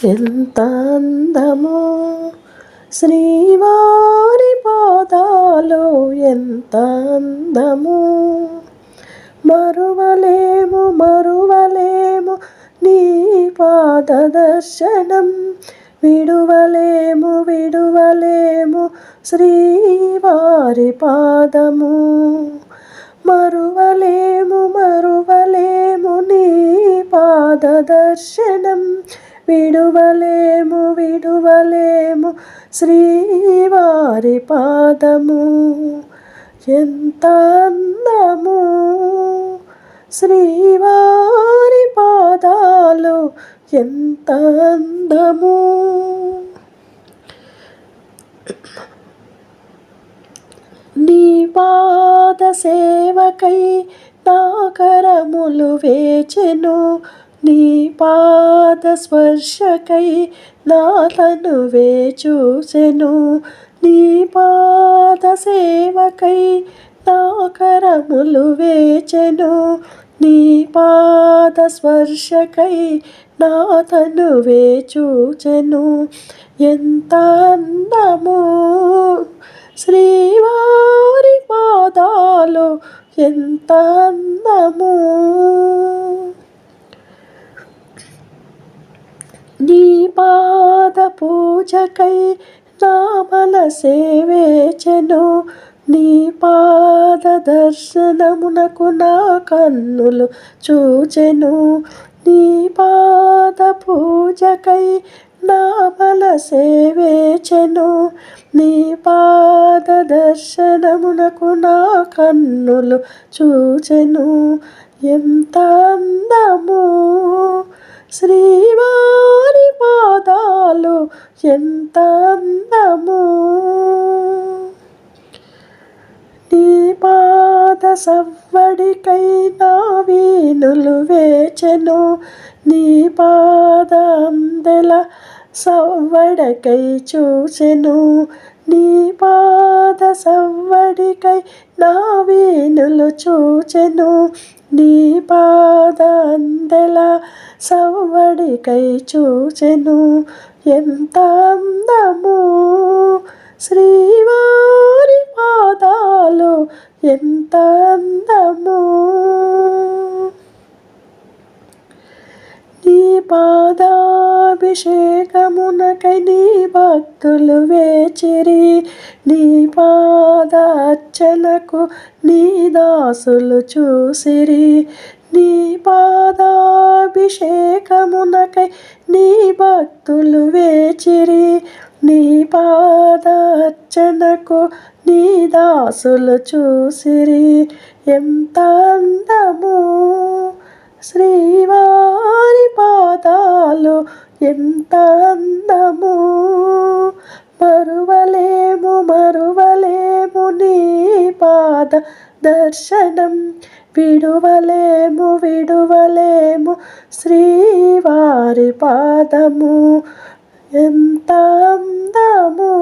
ఎంత అందమో శ్రీవారి పాదాలు, ఎంత అందమో మరువలేము మరువలేము నీ పాద దర్శనం, విడువలేము విడువలేము శ్రీవారి పాదము. మరువలేము మరువలేము నీ పాద దర్శనం, విడువలేము విడువలేము శ్రీవారి పాదము. ఎంత అందము శ్రీవారి పాదాలు, ఎంత అందము. నీ పాద సేవకై నా కరములు వేచెను, నీ పాద స్పర్శకై నా తనువే చూసెను. నీ పాద సేవకై నా కరములు వేచెను, నీ పాద స్పర్శకై నా తనువే చూచెను. ఎంత అందము శ్రీవారి పాదాలు, ఎంత అందము. నీ పాద పూజకై నా మనసే వేచెను, నీ పాద దర్శనమునకు నా కన్నులు చూచెను. నీ పాద పూజకై నా మనసే వేచెను, నీ పాద దర్శనమునకు నా కన్నులు చూచెను. ఎంత అందము శ్రీవారి పాదాలు, ఎంత అందము. నీ పాద సవ్వడికై నా వీణులు వేచెను, నీ పాద అందెల సవ్వడకై చూచెను. నీ పాద సవ్వడికై నా వీణులు చూచెను, నీ పాద అందెల సవ్వడికై చూచెను. ఎంత అందము శ్రీవారి పాదాలు, ఎంత అందము. నీ పాదాభిషేకమునకై నీ భక్తులు వేచిరి, నీ పాదార్చనకు నీ దాసులు చూసిరి. నీ పాదాభిషేకమునకై నీ భక్తులు వేచిరి, నీ పాదార్చనకు నీ దాసులు చూసిరి. ఎంత అందము శ్రీవారి పాదాలు, ఎంత అందము. మరువలేము మరువలేము నీ పాద దర్శనం, విడువలేము విడువలేము శ్రీవారి పాదము. ఎంత అందము.